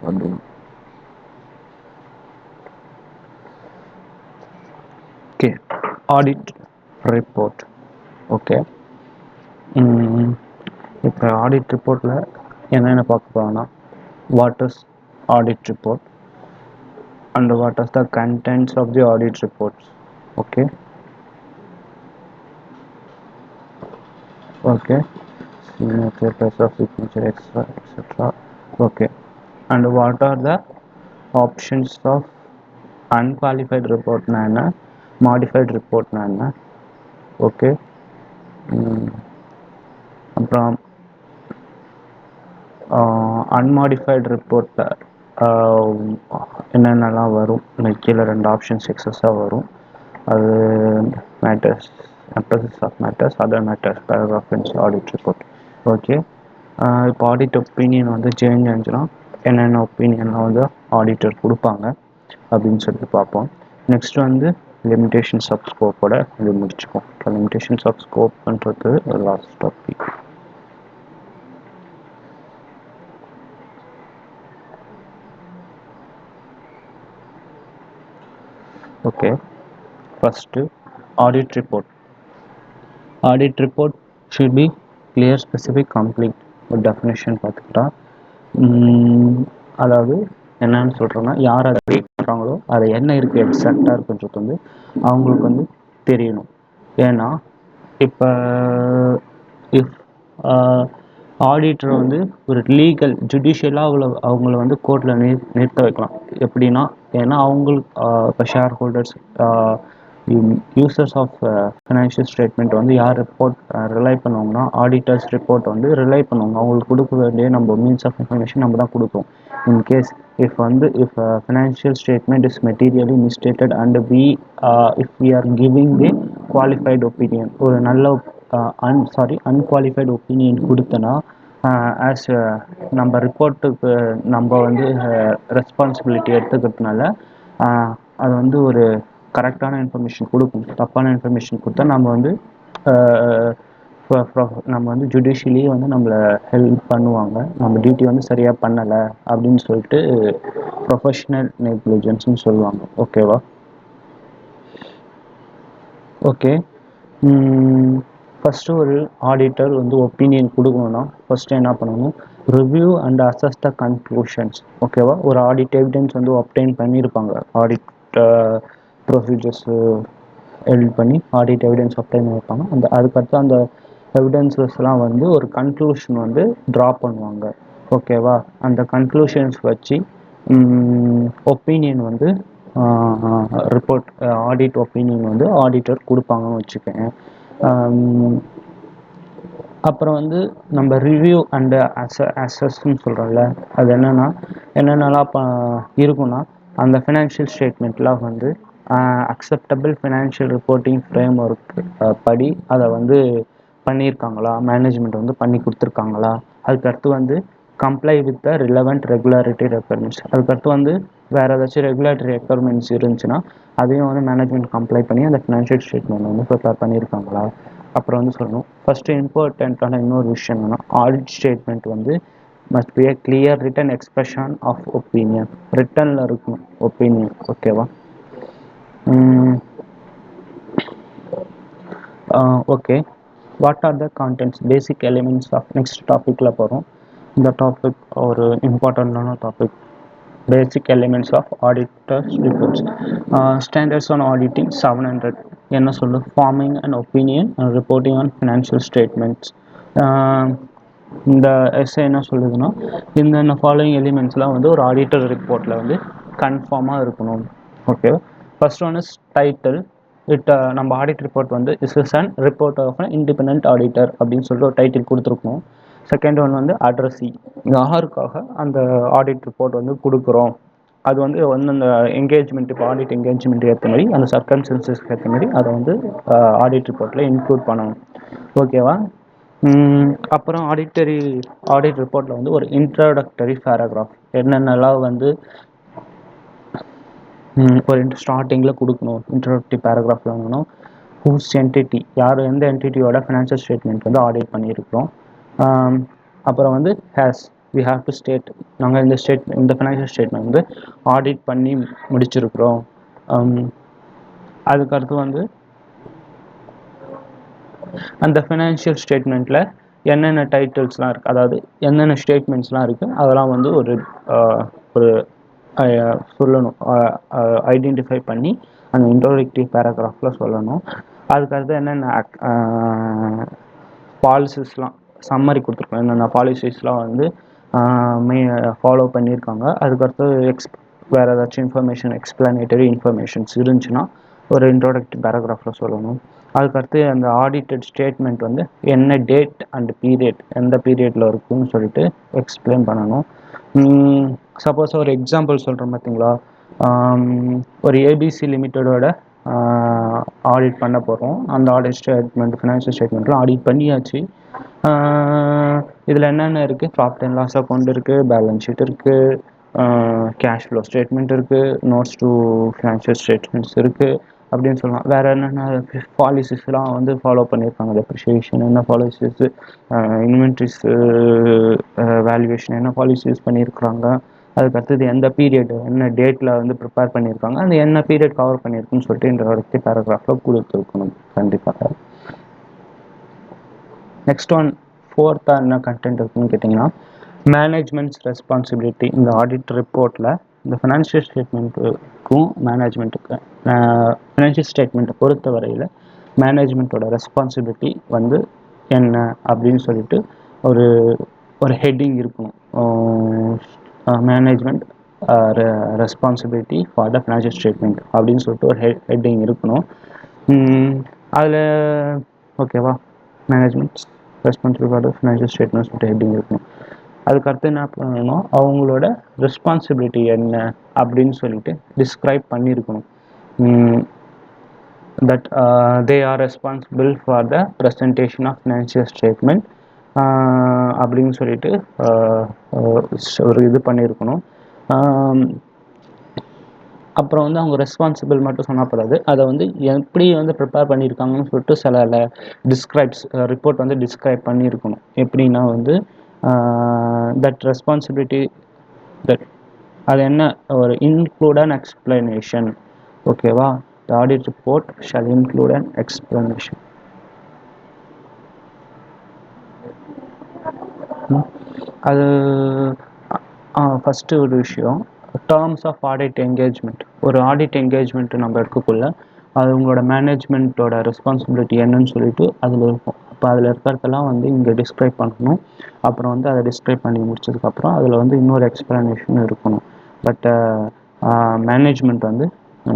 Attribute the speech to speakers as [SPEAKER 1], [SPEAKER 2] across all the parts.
[SPEAKER 1] பண்ணுவோம். Okay, audit report. Okay, இப்போ audit ரிப்போர்ட்டில் என்னென்ன பார்க்க போகிறோம்னா, what is audit report and what is the contents of the audit reports. Okay okay signature, place of signature, etc. Okay, and what are the options of unqualified report na enna, modified report na enna. Okay, அப்புறம் unmodified ரிப்போர்ட்டில் என்னென்னலாம் வரும், கீழே 2 options எக்ஸஸாக வரும். அது matters, emphasis of matters, other matters, paragraph in audit report. Okay, இப்போ audit opinion வந்து சேஞ்ச் ஆச்சுன்னா என்னென்ன ஒப்பீனியன்லாம் வந்து ஆடிட்டர் கொடுப்பாங்க அப்படின்னு சொல்லிட்டு பார்ப்போம். நெக்ஸ்ட் வந்து லிமிடேஷன்ஸ் ஆஃப் ஸ்கோப்போட இது முடிச்சுப்போம். லிமிடேஷன்ஸ் ஆஃப் ஸ்கோப்ன்றது last topic. Okay, first audit report. Audit report should be clear, specific, complete. ஒரு டெஃபினேஷன் பார்த்துக்கிட்டா, அதாவது என்னன்னு சொல்கிறோன்னா, யார் அதை ரீட் பண்ணுறாங்களோ அது என்ன இருக்குது எக்ஸாக்டாக இருக்குன்றது வந்து அவங்களுக்கு வந்து தெரியணும். ஏன்னா இப்போ இஃப் ஆடிட்டர் வந்து ஒரு லீகல் ஜுடிஷியலாக அவங்கள வந்து கோர்ட்டில் நிறுத்த வைக்கலாம். எப்படின்னா, ஏன்னா அவங்களுக்கு இப்போ shareholders, users of financial statement வந்து யார் ரிப்போர்ட் ரிலை பண்ணுவாங்கன்னா, ஆடிட்டர்ஸ் ரிப்போர்ட் வந்து ரிலை பண்ணுவாங்க. அவங்களுக்கு கொடுக்க வேண்டிய நம்ம மீன்ஸ் ஆஃப் இன்ஃபர்மேஷன் நம்ம தான் கொடுப்போம். In case if financial statement is materially misstated and if we are giving the qualified opinion, ஒரு நல்ல அன்குவாலிஃபைடு ஒப்பீனியன் கொடுத்தனா, ஆஸ் நம்ம ரிப்போர்ட்டுக்கு நம்ம வந்து ரெஸ்பான்சிபிலிட்டி எடுத்துக்கிறதுனால அது வந்து ஒரு கரெக்டான இன்ஃபர்மேஷன் கொடுக்கும். தப்பான இன்ஃபர்மேஷன் கொடுத்தா நம்ம வந்து நம்ம வந்து ஜுடிஷியலி வந்து நம்மளை ஹெல்ப் பண்ணுவாங்க, நம்ம டியூட்டி வந்து சரியாக பண்ணலை அப்படின்னு சொல்லிட்டு ப்ரொஃபஷ்னல் நெக்லிஜென்ஸ்னு சொல்லுவாங்க. ஓகேவா? ஓகே, ஃபஸ்ட்டு ஒரு ஆடிட்டர் வந்து ஒப்பீனியன் கொடுக்கணுன்னா ஃபஸ்ட்டு என்ன பண்ணணும், review and assess the conclusions. ஓகேவா? ஒரு ஆடிட் எவிடன்ஸ் வந்து அப்டைன் பண்ணியிருப்பாங்க, ஆடிட் ப்ரொசீஜர்ஸ் எடிட் பண்ணி ஆடிட் எவிடன்ஸ் அப்டைன் பண்ணியிருப்பாங்க. அதுக்கடுத்து அந்த எவிடன்ஸஸ்லாம் வந்து ஒரு கன்க்ளூஷன் வந்து ட்ரா பண்ணுவாங்க. ஓகேவா? அந்த கன்க்ளூஷன்ஸ் வச்சு ஒப்பீனியன் வந்து ரிப்போர்ட், ஆடிட் ஒப்பீனியன் வந்து ஆடிட்டர் கொடுப்பாங்கன்னு வச்சுக்கோங்க. அப்புறம் வந்து நம்ம ரிவ்யூ அண்டு அசஸ்ன்னு சொல்கிறோம்ல, அது என்னென்னலாம் இருக்குன்னா, அந்த ஃபினான்ஷியல் ஸ்டேட்மெண்ட்லாம் வந்து acceptable financial reporting framework படி அதை வந்து பண்ணியிருக்காங்களா, மேனேஜ்மெண்ட் வந்து பண்ணி கொடுத்துருக்காங்களா. அதுக்கடுத்து வந்து comply with the relevant regularity requirements. அதுக்கடுத்து வந்து வேறு ஏதாச்சும் ரெகுலேட்டரி ரெக்குயர்மெண்ட்ஸ் இருந்துச்சுன்னா அதையும் வந்து மேனேஜ்மெண்ட் கம்ப்ளை பண்ணி அந்த ஃபினான்ஷியல் ஸ்டேட்மெண்ட் வந்து ப்ரிப்பேர் பண்ணியிருக்காங்களா. அப்புறம் வந்து சொல்லணும், ஃபஸ்ட்டு இம்பார்ட்டண்ட்டான இன்னொரு விஷயம் என்னென்னா, ஆடிட் ஸ்டேட்மெண்ட் வந்து must be a clear written expression of opinion. ரிட்டனில் இருக்கணும் ஒப்பீனியன். ஓகேவா? Okay, what are the contents, basic elements of next டாப்பிக்கில் போகிறோம். இந்த டாபிக் ஒரு இம்பார்ட்டண்ட்டான டாபிக். Basic elements of auditors reports. Standards on auditing 700 என்ன சொல்லு, forming and opinion and reporting on financial statements. இந்த எஸ்ஏ என்ன சொல்லுதுன்னா, இந்த ஃபாலோயிங் எலிமெண்ட்ஸ்லாம் வந்து ஒரு ஆடிட்டர் ரிப்போர்ட்டில் வந்து கன்ஃபார்மாக இருக்கணும். Okay, first one is title. நம்ம ஆடிட் ரிப்போர்ட் வந்து is and report of an independent auditor அப்படின்னு சொல்லிட்டு ஒரு டைட்டில் கொடுத்துருக்கோம். செகண்ட் ஒன் வந்து அட்ரஸி, யாருக்காக அந்த ஆடிட் ரிப்போர்ட் வந்து கொடுக்குறோம், அது வந்து அந்த என்கேஜ்மெண்ட், இப்போ ஆடிட் என்கேஜ்மெண்ட் ஏற்ற மாதிரி அந்த சர்க்கம்ஸ்டன்சஸ்க்கு ஏற்ற மாதிரி அதை வந்து ஆடிட் ரிப்போர்ட்டில் இன்க்ளூட் பண்ணணும். ஓகேவா? அப்புறம் ஆடிட் ரிப்போர்ட்டில் வந்து ஒரு இன்ட்ரோடக்டரி பேராகிராஃப் என்னென்னலாம் வந்து ஒரு ஸ்டார்டிங்கில் கொடுக்கணும். இன்ட்ரோடக்டரி பேராகிராஃபில் வாங்கணும், ஹூஸ் என்டிட்டி, யார் எந்த என்டிட்டியோட ஃபினான்ஷியல் ஸ்டேட்மெண்ட் வந்து ஆடிட் பண்ணியிருக்கிறோம். அப்புறம் வந்து has, we have to state நாங்கள் இந்த ஃபினான்ஷியல் ஸ்டேட்மெண்ட் வந்து ஆடிட் பண்ணி முடிச்சிருக்கிறோம். அதுக்கடுத்து வந்து அந்த ஃபினான்ஷியல் ஸ்டேட்மெண்ட்டில் என்னென்ன டைட்டில்ஸ்லாம் இருக்குது, அதாவது என்னென்ன ஸ்டேட்மெண்ட்ஸ்லாம் இருக்குது அதெல்லாம் வந்து ஒரு சொல்லணும், ஐடென்டிஃபை பண்ணி அந்த இன்ட்ரோடக்டிவ் பேராகிராஃபில் சொல்லணும். அதுக்கடுத்து என்னென்ன பாலிசிஸ்லாம் சம்மரி கொடுத்துருக்கோம், என்னென்ன பாலிசிஸ்லாம் வந்து ஃபாலோ பண்ணியிருக்காங்க. அதுக்கடுத்து வேறு ஏதாச்சும் இன்ஃபர்மேஷன், எக்ஸ்பிளனேட்டரி இன்ஃபர்மேஷன்ஸ் இருந்துச்சுன்னா ஒரு இன்ட்ரோடக்டிவ் பேராகிராஃபில் சொல்லணும். அதுக்கடுத்து அந்த ஆடிட்டட் ஸ்டேட்மெண்ட் வந்து என்ன டேட் அண்ட் பீரியட், எந்த பீரியடில் இருக்குன்னு சொல்லிட்டு எக்ஸ்பிளைன் பண்ணணும். சப்போஸ் ஒரு எக்ஸாம்பிள் சொல்கிறோம் பார்த்தீங்களா, ஒரு ஏபிசி லிமிட்டடோட ஆடிட் பண்ண போகிறோம். அந்த ஆடிட் ஸ்டேட்மெண்ட், ஃபினான்ஷியல் ஸ்டேட்மெண்ட்லாம் ஆடிட் பண்ணியாச்சு. இதில் என்னென்ன இருக்குது, ப்ராஃபிட் அண்ட் லாஸ் அக்கௌண்ட் இருக்குது, பேலன்ஸ் ஷீட் இருக்குது, கேஷ் ஃப்ளோ ஸ்டேட்மெண்ட் இருக்குது, நோட்ஸ் டு ஃபினான்ஷியல் ஸ்டேட்மெண்ட்ஸ் இருக்குது அப்படின்னு சொல்லலாம். வேறு என்னென்ன பாலிசிஸ்லாம் வந்து ஃபாலோ பண்ணியிருக்காங்க, டெப்ரிஷியேஷன் என்ன பாலிசிஸ், இன்வென்ட்ரிஸ் வேல்யூவேஷன் என்ன பாலிசிஸ் பண்ணியிருக்கிறாங்க, அதுக்கடுத்தது எந்த பீரியட் என்ன டேட்டில் வந்து ப்ரிப்பேர் பண்ணியிருக்காங்க, அந்த என்ன பீரியட் கவர் பண்ணியிருக்குன்னு சொல்லிட்டு இன்ட்ரோடக்டிவ் பேராகிராஃபில் கொடுத்துருக்கணும் கண்டிப்பாக. நெக்ஸ்ட் ஒன், ஃபோர்த்தாக என்ன கண்டென்ட் இருக்குன்னு கேட்டிங்கன்னா, மேனேஜ்மெண்ட்ஸ் ரெஸ்பான்சிபிலிட்டி. இந்த ஆடிட் ரிப்போர்ட்டில் இந்த ஃபினான்ஷியல் ஸ்டேட்மெண்ட்டுக்கும் மேனேஜ்மெண்ட்டுக்கு, ஃபினான்ஷியல் ஸ்டேட்மெண்ட்டை பொறுத்த வரையில் மேனேஜ்மெண்ட்டோட ரெஸ்பான்சிபிலிட்டி வந்து என்ன அப்படின்னு சொல்லிட்டு ஒரு ஹெட்டிங் இருக்கணும். Management responsibility for the financial statement அப்படின்னு சொல்லிட்டு ஒரு ஹெட்டிங் இருக்கணும். அதில் ஓகேவா, management responsibility for the financial statement சொல்லிட்டு ஹெட்டிங் இருக்கணும். அதுக்கடுத்து என்ன பண்ணணும், அவங்களோட ரெஸ்பான்சிபிலிட்டி என்ன அப்படின்னு சொல்லிட்டு டிஸ்கிரைப் பண்ணியிருக்கணும். That they are responsible for the presentation of financial statement அப்படின்னு சொல்லிட்டு ஒரு இது பண்ணியிருக்கணும். அப்புறம் வந்து அவங்க ரெஸ்பான்சிபிள் மட்டும் சொன்னால் போதாது, அதை வந்து எப்படி வந்து ப்ரிப்பேர் பண்ணியிருக்காங்கன்னு சொல்லிட்டு சில ரிப்போர்ட் வந்து டிஸ்கிரைப் பண்ணியிருக்கணும். எப்படின்னா வந்து தட் ரெஸ்பான்சிபிலிட்டி, தட் அது என்ன, ஒரு இன்க்ளூட் அன் எக்ஸ்பிளனேஷன். ஓகேவா, the audit report shall include an explanation. அது ஃபஸ்ட்டு ஒரு விஷயம், டேர்ம்ஸ் ஆஃப் ஆடிட் என்கேஜ்மெண்ட். ஒரு ஆடிட் என்கேஜ்மெண்ட் நம்ம எடுக்கக்குள்ள அது உங்களோட மேனேஜ்மெண்ட்டோட ரெஸ்பான்சிபிலிட்டி என்னன்னு சொல்லிட்டு அதில் இருக்கும். அப்போ அதில் இருக்கிறதெல்லாம் வந்து இங்கே டிஸ்கிரைப் பண்ணணும். அப்புறம் வந்து அதை டிஸ்கிரைப் பண்ணி முடிச்சதுக்கப்புறம் அதில் வந்து இன்னொரு எக்ஸ்பிளனேஷன் இருக்கணும். பட் மேனேஜ்மெண்ட் வந்து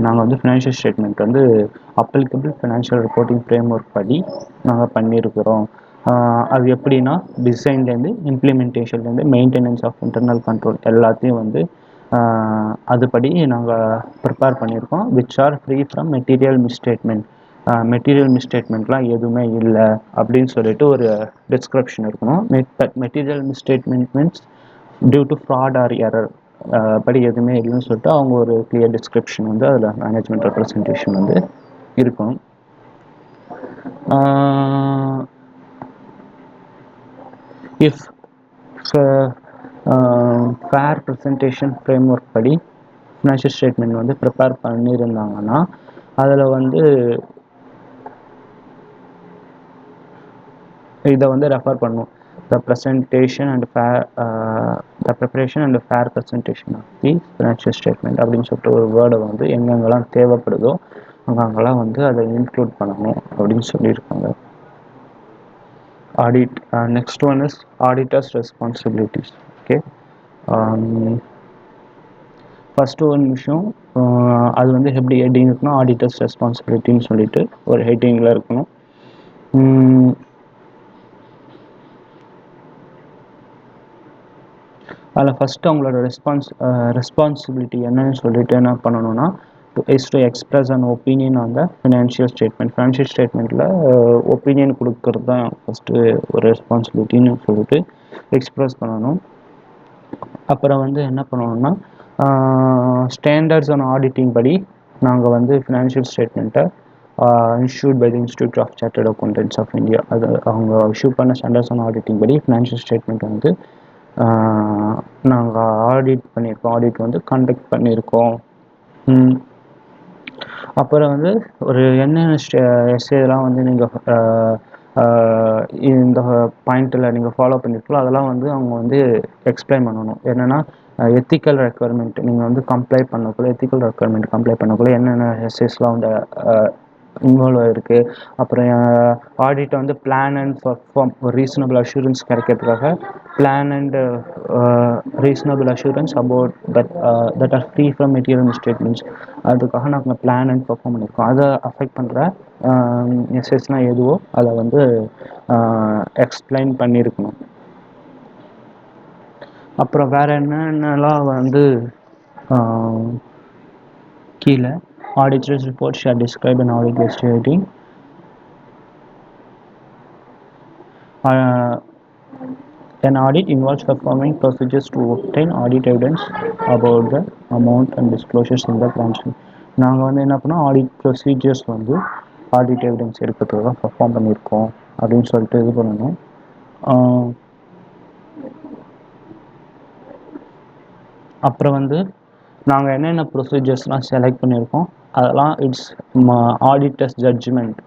[SPEAKER 1] நாங்கள் வந்து ஃபினான்ஷியல் ஸ்டேட்மெண்ட் வந்து applicable financial reporting framework படி நாங்கள் பண்ணியிருக்கிறோம். அது எப்படின்னா, டிசைன்லேருந்து இம்ப்ளிமெண்டேஷன்லேருந்து மெயின்டெனன்ஸ் ஆஃப் இன்டர்னல் கண்ட்ரோல் எல்லாத்தையும் வந்து அதுபடி நாங்கள் ப்ரிப்பேர் பண்ணியிருக்கோம். Which are free from material misstatement. Material மிஸ்டேட்மெண்ட்லாம் எதுவுமே இல்லை அப்படின்னு சொல்லிட்டு ஒரு டிஸ்கிரிப்ஷன் இருக்கணும். Material misstatement means due to fraud or error படி எதுவுமே இல்லைன்னு சொல்லிட்டு அவங்க ஒரு கிளியர் டிஸ்கிரிப்ஷன் வந்து அதில் மேனேஜ்மெண்ட் ரெப்ரசன்டேஷன் வந்து இருக்கணும். If fair presentation framework படி ஃபினான்ஷியல் ஸ்டேட்மெண்ட் வந்து ப்ரிப்பேர் பண்ணியிருந்தாங்கன்னா அதில் வந்து இதை வந்து ரெஃபர் பண்ணும். The presentation and the preparation and fair presentation of the financial statement அப்படின்னு சொல்லிட்டு ஒரு வேர்டை வந்து எங்கெங்கெல்லாம் தேவைப்படுதோ அங்கெல்லாம் வந்து அதை இன்க்ளூட் பண்ணணும் அப்படின்னு சொல்லியிருக்காங்க. Audit, next one is auditors responsibilities. Okay, first ஒரு விஷயம், அது வந்து எப்படி ஹெட்டிங் இருக்கணும், ஆடிட்டர்ஸ் ரெஸ்பான்சிபிலிட்டின்னு சொல்லிட்டு ஒரு ஹெட்டிங்கில் இருக்கணும். அதில் ஃபஸ்ட்டு அவங்களோட ரெஸ்பான்சிபிலிட்டி என்னன்னு சொல்லிட்டு என்ன பண்ணணும்னா, to express an opinion on the financial statement. Financial ஸ்டேட்மெண்ட்டில் ஒப்பீனியன் கொடுக்கறது தான் ஃபஸ்ட்டு ஒரு ரெஸ்பான்சிபிலிட்டின்னு சொல்லிட்டு எக்ஸ்ப்ரெஸ் பண்ணணும். அப்புறம் வந்து என்ன பண்ணணும்னா, ஸ்டாண்டர்ட்ஸ் ஆன் ஆடிட்டிங் படி நாங்கள் வந்து ஃபினான்ஷியல் ஸ்டேட்மெண்ட்டை issued by the institute of chartered accountants of India, அது அவங்க இஷ்யூ பண்ண ஸ்டாண்டர்ட்ஸ் ஆன் ஆடிட்டிங் படி ஃபினான்ஷியல் ஸ்டேட்மெண்ட் வந்து நாங்கள் ஆடிட் பண்ணியிருக்கோம், ஆடிட் வந்து கண்டக்ட் பண்ணியிருக்கோம். ம், அப்புறம் வந்து ஒரு என்னென்ன எஸ்ஏலாம் வந்து நீங்கள் இந்த பாயிண்ட்டில் நீங்கள் ஃபாலோ பண்ணியிருக்கீங்களோ அதெல்லாம் வந்து அவங்க வந்து எக்ஸ்பிளைன் பண்ணணும். என்னென்னா எத்திக்கல் ரெக்குவயர்மெண்ட் நீங்கள் வந்து கம்ப்ளை பண்ணக்குள்ள, எத்திக்கல் ரெக்குவயர்மெண்ட் கம்ப்ளை பண்ணக்குள்ள என்னென்ன எஸ்எஸ்லாம் வந்து இன்வால்வ் ஆகிருக்கு. அப்புறம் ஆடிட்டை வந்து பிளான் அண்ட் பர்ஃபார்ம் ஒரு ரீசனபிள் அஷூரன்ஸ் கிடைக்கிறதுக்காக plan and reasonable assurance about that are free from material misstatements, அதுக்காக நாங்கள் பிளான் அண்ட் பர்ஃபார்ம் பண்ணியிருக்கோம். அதை அஃபெக்ட் பண்ணுற எஸ்எஸ்னால் எதுவோ அதை வந்து எக்ஸ்பிளைன் பண்ணியிருக்கணும். அப்புறம் வேறு என்னென்னலாம் வந்து கீழே auditors report shall describe an audit activity. An audit involves performing procedures to obtain audit evidence about the amount and disclosures in the transaction. நாங்கள் வந்து என்ன பண்ணோம், ஆடிட் ப்ரொசீஜர்ஸ் வந்து ஆடிட் எவிடன்ஸ் எடுக்கிறதுக்காக பர்ஃபார்ம் பண்ணியிருக்கோம் அப்படின்னு சொல்லிட்டு இது பண்ணணும். அப்புறம் வந்து நாங்கள் என்னென்ன ப்ரொசீஜர்ஸ்லாம் செலக்ட் பண்ணியிருக்கோம் அதெல்லாம் it's auditors judgment.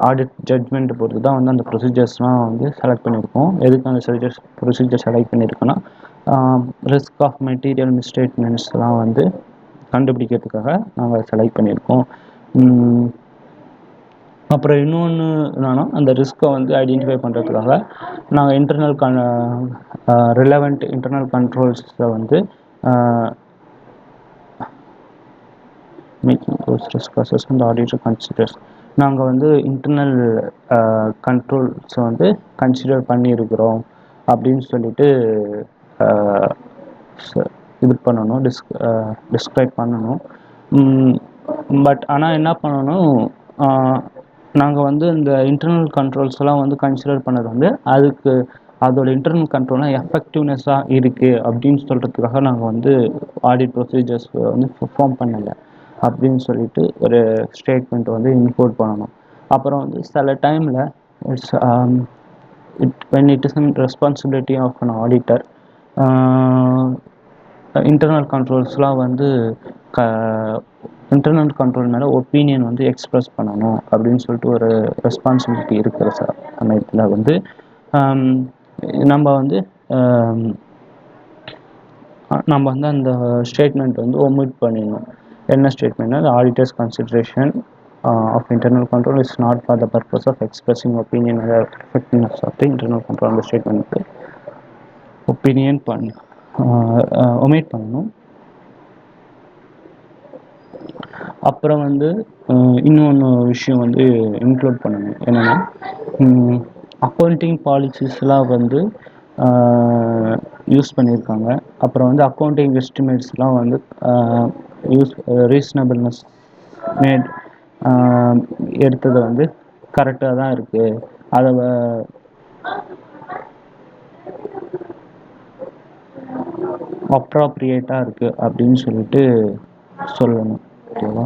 [SPEAKER 1] Audit judgment பொறுத்து தான் வந்து அந்த ப்ரொசீஜர்ஸ்லாம் வந்து செலக்ட் பண்ணியிருக்கோம். எதுக்கு அந்த ப்ரொசீஜர் செலக்ட் பண்ணியிருக்கோன்னா ரிஸ்க் ஆஃப் மெட்டீரியல் மிஸ்டேட்மெண்ட்ஸ்லாம் வந்து கண்டுபிடிக்கிறதுக்காக நாங்கள் செலக்ட் பண்ணியிருக்கோம். அப்புறம் இன்னொன்று என்னென்னா அந்த ரிஸ்க்கை வந்து ஐடென்டிஃபை பண்ணுறதுக்காக நாங்கள் ரிலவெண்ட் இன்டர்னல் கண்ட்ரோல்ஸை வந்து making those risk assessment auditor considers. நாங்கள் வந்து இன்டர்னல் கண்ட்ரோல்ஸை வந்து கன்சிடர் பண்ணியிருக்கிறோம் அப்படின்னு சொல்லிட்டு இது பண்ணணும், டிஸ்கிரைப் பண்ணணும். பட் ஆனால் என்ன பண்ணணும், நாங்கள் வந்து இந்த இன்டர்னல் கண்ட்ரோல்ஸ்லாம் வந்து கன்சிடர் பண்ணது வந்து அதுக்கு அதோட இன்டர்னல் கண்ட்ரோல்லாம் எஃபெக்டிவ்னஸாக இருக்குது அப்படின்னு சொல்கிறதுக்காக நாங்கள் வந்து ஆடிட் ப்ரொசீஜர்ஸ் வந்து பெர்ஃபார்ம் பண்ணலை அப்படின்னு சொல்லிட்டு ஒரு ஸ்டேட்மெண்ட் வந்து இன்க்ளூட் பண்ணணும். அப்புறம் வந்து சில டைமில் when it is in responsibility of an auditor, internal கண்ட்ரோல்ஸ்லாம் வந்து இன்டர்னல் கண்ட்ரோல் மேலே ஒப்பீனியன் வந்து எக்ஸ்ப்ரெஸ் பண்ணணும் அப்படின்னு சொல்லிட்டு ஒரு ரெஸ்பான்சிபிலிட்டி இருக்கிற சமயத்தில் வந்து நம்ம வந்து அந்த ஸ்டேட்மெண்ட் வந்து ஒமிட் பண்ணிடணும். என்ன ஸ்டேட்மெண்ட்னா, the auditor's consideration of internal control is not for the purpose of expressing opinion or effectiveness of the internal control. அந்த ஸ்டேட்மெண்ட் ஒப்பீனியன் ஒமிட் பண்ணணும். அப்புறம் வந்து இன்னொன்று விஷயம் வந்து இன்க்ளூட் பண்ணணும். என்னென்னா அக்கௌண்டிங் பாலிசிஸ்லாம் வந்து யூஸ் பண்ணியிருக்காங்க. அப்புறம் வந்து அக்கௌண்டிங் எஸ்டிமேட்ஸ்லாம் வந்து ரீசனபிள்னஸ் மேட் எடுத்தது வந்து கரெக்டாக தான் இருக்குது, அதை அப்ராப்ரியேட்டாக இருக்குது அப்படின்னு சொல்லிட்டு சொல்லணும். ஓகேவா?